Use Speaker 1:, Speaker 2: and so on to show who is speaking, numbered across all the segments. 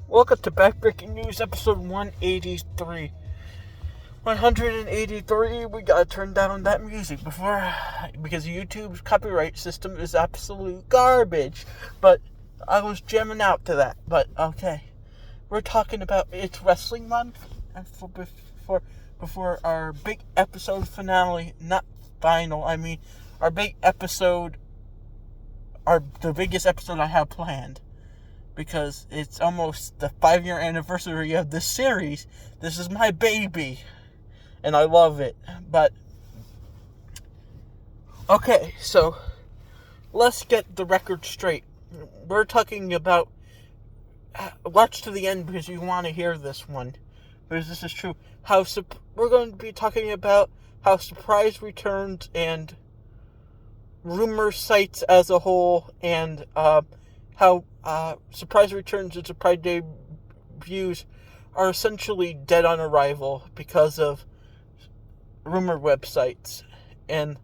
Speaker 1: Welcome to Backbreaking News, episode 183. 183, we gotta turn down that music because YouTube's copyright system is absolute garbage. But I was jamming out to that. But okay, we're talking about it's wrestling month before our big episode finale, not final. I mean, our big episode, the biggest episode I have planned. Because it's almost the 5-year anniversary of this series. This is my baby. And I love it. But, okay, so let's get the record straight. We're talking about, watch to the end because you want to hear this one. Because this is true. We're going to be talking about how surprise returns and rumor sites as a whole. And how surprise returns and surprise debuts are essentially dead on arrival because of rumor websites. And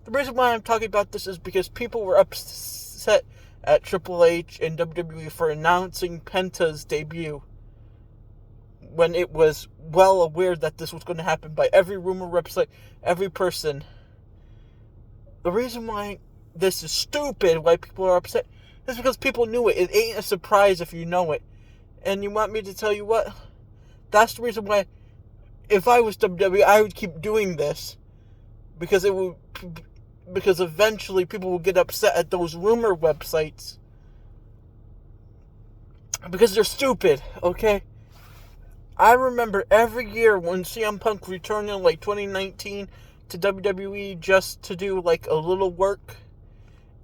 Speaker 1: the reason why I'm talking about this is because people were upset at Triple H and WWE for announcing Penta's debut when it was well aware that this was going to happen by every rumor website, every person. The reason why this is stupid, why people are upset, it's because people knew it. It ain't a surprise if you know it. And you want me to tell you what? That's the reason why, if I was WWE, I would keep doing this. Because eventually people will get upset at those rumor websites. Because they're stupid, okay? I remember every year when CM Punk returned in like 2019 to WWE just to do like a little work.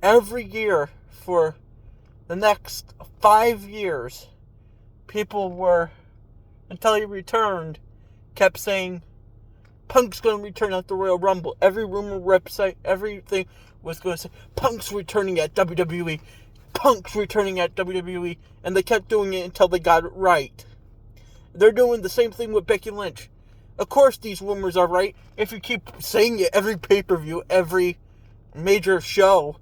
Speaker 1: Every year for the next 5 years, people were, until he returned, kept saying, Punk's going to return at the Royal Rumble. Every rumor website, everything was going to say, Punk's returning at WWE. Punk's returning at WWE. And they kept doing it until they got it right. They're doing the same thing with Becky Lynch. Of course these rumors are right. If you keep saying it every pay-per-view, every major show,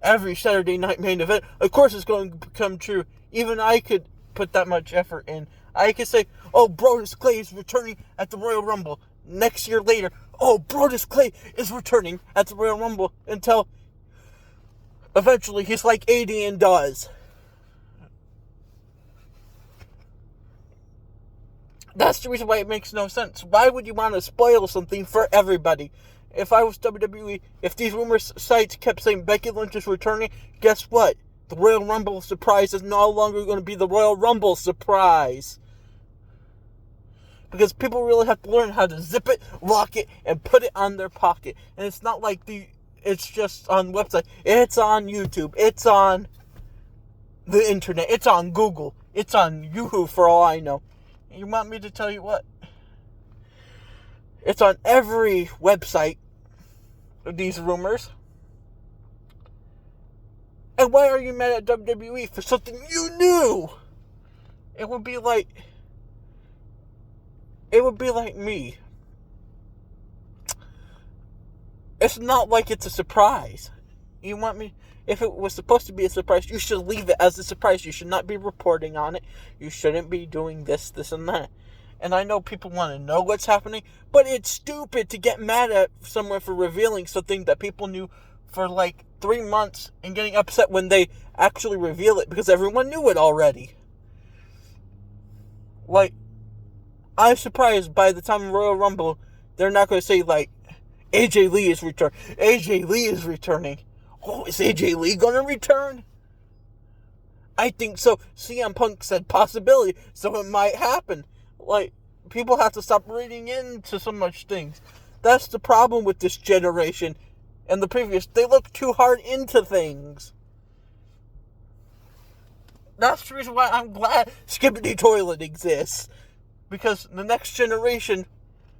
Speaker 1: every Saturday night main event, of course it's going to become true. Even I could put that much effort in. I could say, oh, Brodus Clay is returning at the Royal Rumble. Next year later, oh, Brodus Clay is returning at the Royal Rumble, until eventually he's like 80 and does. That's the reason why it makes no sense. Why would you want to spoil something for everybody? If I was WWE, if these rumor sites kept saying Becky Lynch is returning, guess what? The Royal Rumble surprise is no longer going to be the Royal Rumble surprise. Because people really have to learn how to zip it, lock it, and put it on their pocket. And it's not like it's just on website. It's on YouTube. It's on the internet. It's on Google. It's on Yahoo for all I know. You want me to tell you what? It's on every website, these rumors. And why are you mad at WWE for something you knew? It would be like me. It's not like it's a surprise. You want me? If it was supposed to be a surprise, you should leave it as a surprise. You should not be reporting on it. You shouldn't be doing this, and that. And I know people want to know what's happening, but it's stupid to get mad at someone for revealing something that people knew for like 3 months and getting upset when they actually reveal it because everyone knew it already. Like, I'm surprised by the time of Royal Rumble, they're not going to say like, AJ Lee is returning. AJ Lee is returning. Oh, is AJ Lee going to return? I think so. CM Punk said possibility, so it might happen. Like, people have to stop reading into so much things. That's the problem with this generation and the previous. They look too hard into things. That's the reason why I'm glad Skibbity Toilet exists. Because the next generation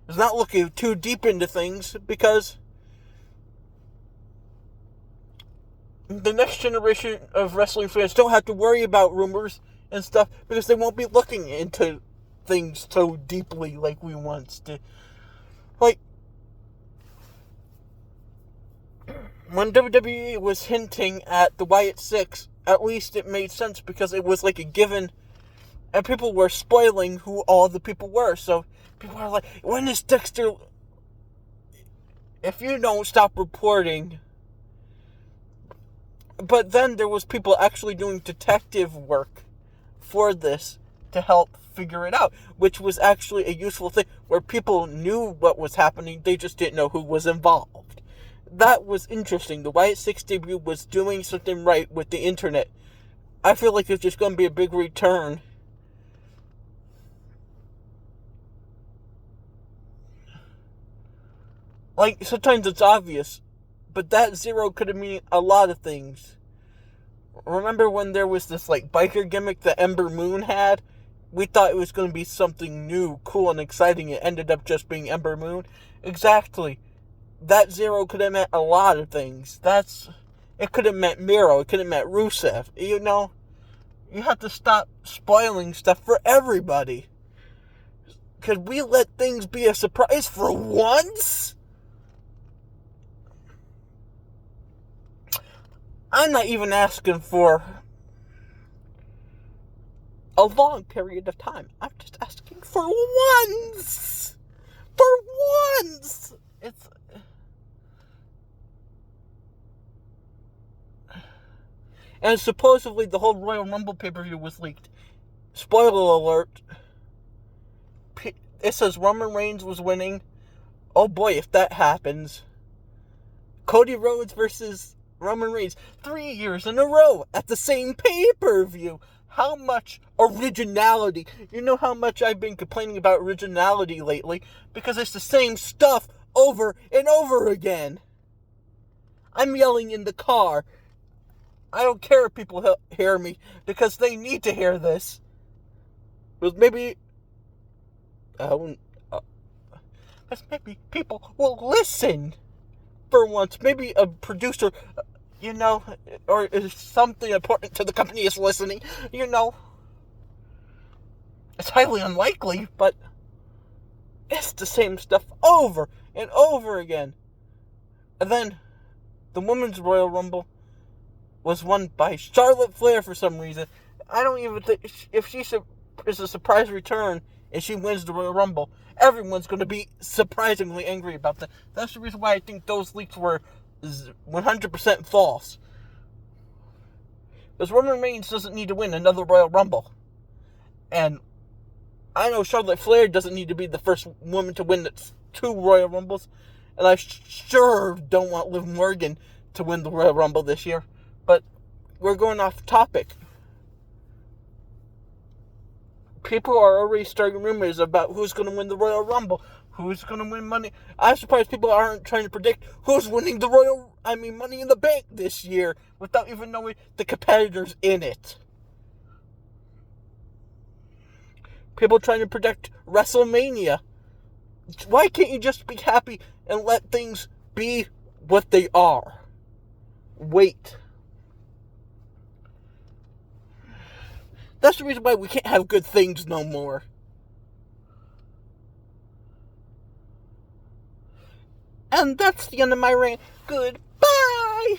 Speaker 1: is not looking too deep into things, because the next generation of wrestling fans don't have to worry about rumors and stuff because they won't be looking into things so deeply like we once did. Like, when WWE was hinting at the Wyatt Six, at least it made sense because it was like a given And people were spoiling who all the people were. So people are like, when is Dexter... If you don't stop reporting... But then there was people actually doing detective work for this to help figure it out, which was actually a useful thing, where people knew what was happening, they just didn't know who was involved. That was interesting. The Wyatt Six debut was doing something right with the internet. I feel like there's just going to be a big return. Like, sometimes it's obvious, but that zero could have meant a lot of things. Remember when there was this, like, biker gimmick that Ember Moon had? We thought it was going to be something new, cool, and exciting. It ended up just being Ember Moon. Exactly. That zero could have meant a lot of things. It could have meant Miro. It could have meant Rusev. You know? You have to stop spoiling stuff for everybody. Could we let things be a surprise for once? I'm not even asking for a long period of time. I'm just asking for once. For once. And supposedly the whole Royal Rumble pay-per-view was leaked. Spoiler alert. It says Roman Reigns was winning. Oh boy, if that happens. Cody Rhodes versus Roman Reigns 3 years in a row at the same pay-per-view. How much originality. You know how much I've been complaining about originality lately, because it's the same stuff over and over again. I'm yelling in the car. I don't care if people hear me, because they need to hear this. But maybe maybe people will listen for once. Maybe a producer, or if something important to the company is listening, It's highly unlikely, but it's the same stuff over and over again. And then the Women's Royal Rumble was won by Charlotte Flair for some reason. I don't even think, if she is a surprise return and she wins the Royal Rumble, everyone's going to be surprisingly angry about that. That's the reason why I think those leaks were 100% false. Because Roman Reigns doesn't need to win another Royal Rumble. And I know Charlotte Flair doesn't need to be the first woman to win 2 Royal Rumbles. And I sure don't want Liv Morgan to win the Royal Rumble this year. But we're going off topic. People are already starting rumors about who's going to win the Royal Rumble, who's going to win money. I'm surprised people aren't trying to predict who's winning the Money in the Bank this year without even knowing the competitors in it. People trying to predict WrestleMania. Why can't you just be happy and let things be what they are? Wait. That's the reason why we can't have good things no more. And that's the end of my rant. Goodbye!